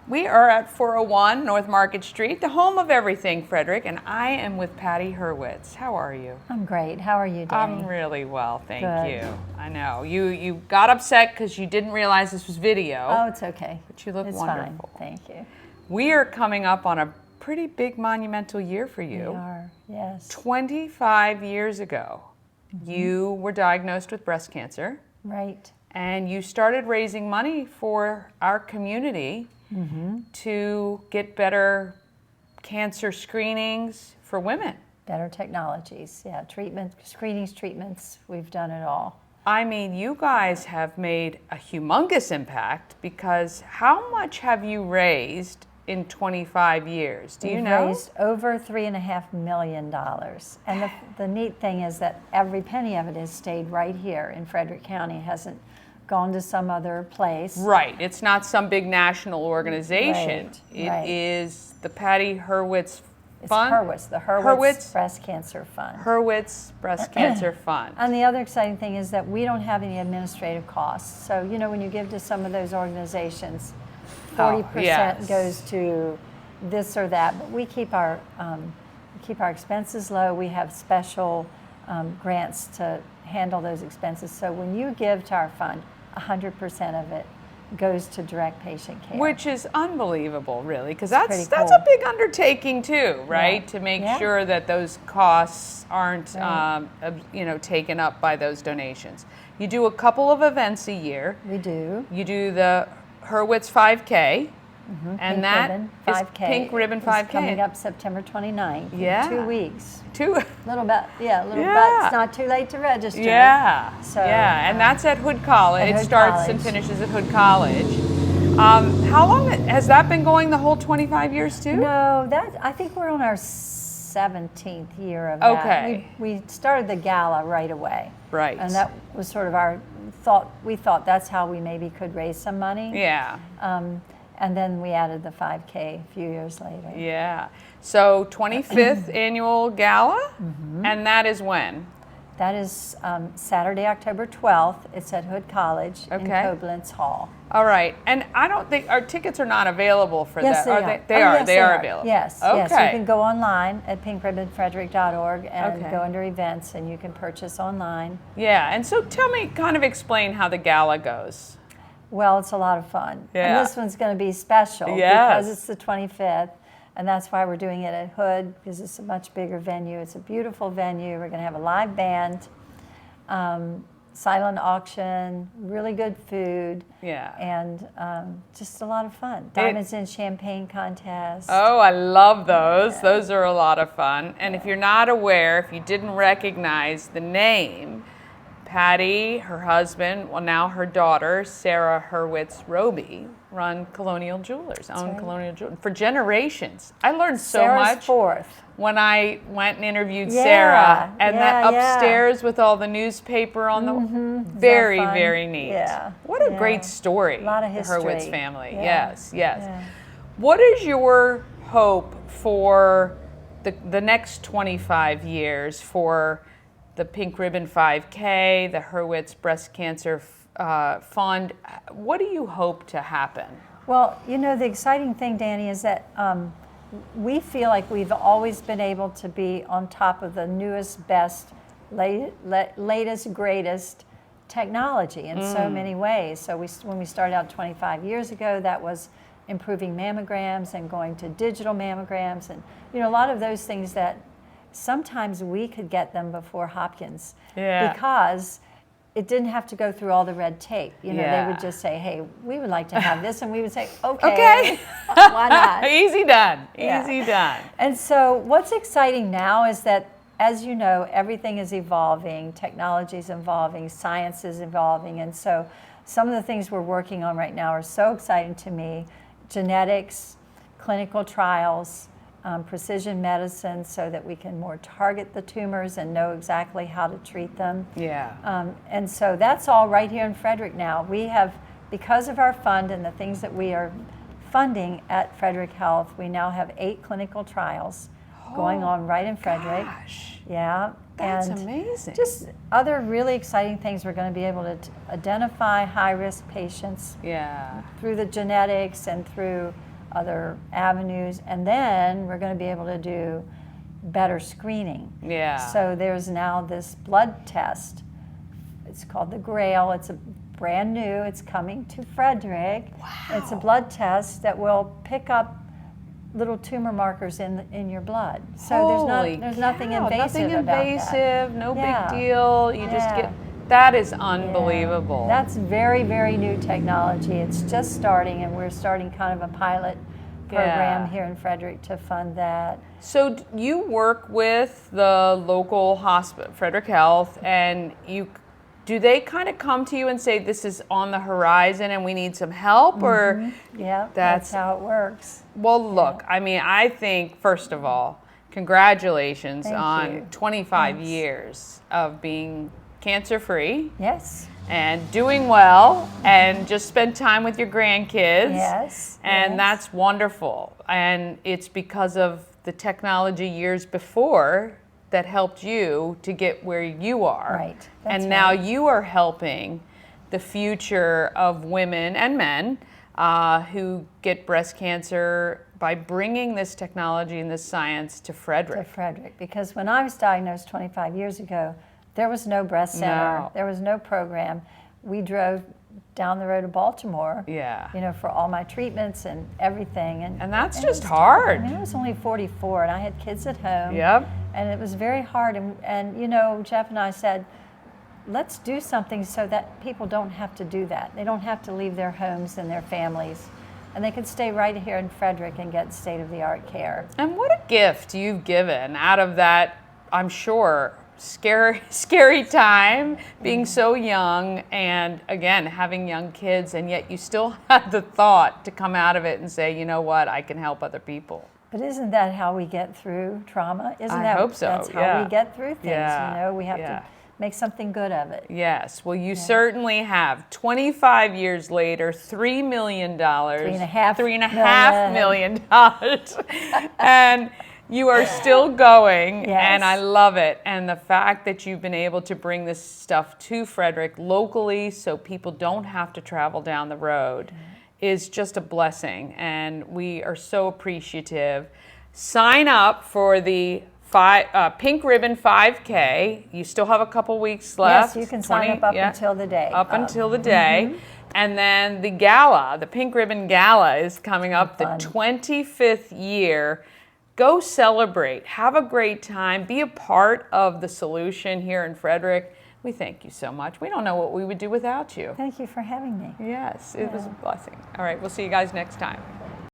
We are at 401 North Market Street, the home of everything, Frederick, and I am with Patty Hurwitz. How are you? I'm great. How are you, Danny? I'm really well, thank Good. you. I know. You got upset because you didn't realize this was video. Oh, it's okay. But you look it's wonderful. Fine. Thank you. We are coming up on a pretty big monumental year for you. We are, yes. 25 years ago, you were diagnosed with breast cancer. Right. And you started raising money for our community to get better cancer screenings for women. Better technologies, yeah. Screenings, treatments, we've done it all. I mean, you guys have made a humongous impact because how much have you raised in 25 years? Do you know? We've raised over $3.5 million. And the neat thing is that every penny of it has stayed right here in Frederick County. It hasn't gone to some other place. Right. It's not some big national organization. Right. It is the Patty Hurwitz Fund. It's the Hurwitz Breast Cancer Fund. Hurwitz Breast Cancer Fund. And the other exciting thing is that we don't have any administrative costs. So, you know, when you give to some of those organizations, 40% goes to this or that, but we keep our expenses low. We have special grants to handle those expenses. So when you give to our fund, 100% of it goes to direct patient care. Which is unbelievable, really, because that's cool. a big undertaking too, right? Yeah. To make sure that those costs aren't, taken up by those donations. You do a couple of events a year. We do. You do the Hurwitz 5K, and that ribbon, is 5K. Pink Ribbon 5K. Coming up September 29th. Yeah. 2 weeks. Little but it's not too late to register. Yeah. So, and that's at Hood College. At Hood It starts College. and finishes at Hood College. How long has that been going? The whole 25 years too? No, I think we're on our 17th year of Okay. that. We started the gala right away. Right. And that was sort of our thought. We thought that's how we maybe could raise some money. Yeah. And then we added the 5K a few years later. Yeah. So 25th annual gala, and that is when? That is Saturday, October 12th. It's at Hood College in Koblenz Hall. All right. And I don't think our tickets are not available for yes, that. They are. They are available. Yes. Okay. Yes. You can go online at pinkribbonfrederick.org and Okay. go under events, and you can purchase online. Yeah. And so tell me, kind of explain how the gala goes. Well, it's a lot of fun. Yeah. And this one's going to be special because it's the 25th. And that's why we're doing it at Hood, because it's a much bigger venue. It's a beautiful venue. We're going to have a live band, silent auction, really good food, and just a lot of fun. Diamonds in Champagne contest. Oh, I love those. Yeah. Those are a lot of fun. And if you're not aware, if you didn't recognize the name, Patty, her husband, well now her daughter, Sarah Hurwitz Roby, run Colonial Jewelers, Colonial Jewelers for generations. I learned so much when I went and interviewed Sarah, and that upstairs with all the newspaper on the very, very neat. Yeah. What a great story. A lot of history. The Hurwitz family. Yeah. Yes. Yeah. What is your hope for the next 25 years for the Pink Ribbon 5K, the Hurwitz Breast Cancer Fund? What do you hope to happen? Well, you know, the exciting thing, Danny, is that we feel like we've always been able to be on top of the newest, best, latest, greatest technology in so many ways. So when we started out 25 years ago, that was improving mammograms and going to digital mammograms, and you know, a lot of those things that sometimes we could get them before Hopkins because it didn't have to go through all the red tape. You know, they would just say, hey, we would like to have this, and we would say, okay. Why not? Easy done. Easy done. And so what's exciting now is that, as you know, everything is evolving, technology is evolving, science is evolving, and so some of the things we're working on right now are so exciting to me. Genetics, clinical trials, precision medicine, so that we can more target the tumors and know exactly how to treat them. Yeah. And so that's all right here in Frederick now. We have, because of our fund and the things that we are funding at Frederick Health, we now have 8 clinical trials going on right in Frederick. Gosh. Yeah. That's and amazing. Just other really exciting things. We're going to be able to identify high-risk patients through the genetics and through other avenues, and then we're going to be able to do better screening. Yeah. So there's now this blood test. It's called the Grail. It's a brand new. It's coming to Frederick. Wow. It's a blood test that will pick up little tumor markers in your blood. So Holy there's nothing cow, invasive nothing about that. invasive, no Yeah. big deal. You just Yeah. get, that is unbelievable. Yeah. That's very, very new technology. It's just starting, and we're starting kind of a pilot program here in Frederick to fund that. So you work with the local hospital, Frederick Health, and do they kind of come to you and say, this is on the horizon and we need some help? Or Yeah, that's how it works. Well, look, I mean, I think, first of all, congratulations Thank on you. 25 Thanks. years of being cancer-free Yes. and doing well and just spend time with your grandkids. Yes. And yes. that's wonderful. And it's because of the technology years before that helped you to get where you are. Right. That's And now right. you are helping the future of women and men who get breast cancer by bringing this technology and this science to Frederick. Because when I was diagnosed 25 years ago, there was no breast center. No. There was no program. We drove down the road to Baltimore, Yeah. you know, for all my treatments and everything. And that's it just was hard. I mean, I was only 44, and I had kids at home. Yep. And it was very hard. And you know, Jeff and I said, let's do something so that people don't have to do that. They don't have to leave their homes and their families. And they can stay right here in Frederick and get state-of-the-art care. And what a gift you've given out of that, I'm sure, scary time, being so young, and again, having young kids, and yet you still had the thought to come out of it and say, you know what, I can help other people. But isn't that how we get through trauma? I hope so, That's how yeah. we get through things, Yeah, you know? We have yeah. to make something good of it. Yes, well, you certainly have. 25 years later, $3 million. $3.5 million. And you are still going, Yes. and I love it. And the fact that you've been able to bring this stuff to Frederick locally so people don't have to travel down the road is just a blessing, and we are so appreciative. Sign up for the Pink Ribbon 5K. You still have a couple weeks left. Yes, you can sign up until the day. Until the day. And then the gala, the Pink Ribbon Gala, is coming up, the 25th year. Go celebrate. Have a great time. Be a part of the solution here in Frederick. We thank you so much. We don't know what we would do without you. Thank you for having me. Yes, it was a blessing. All right, we'll see you guys next time.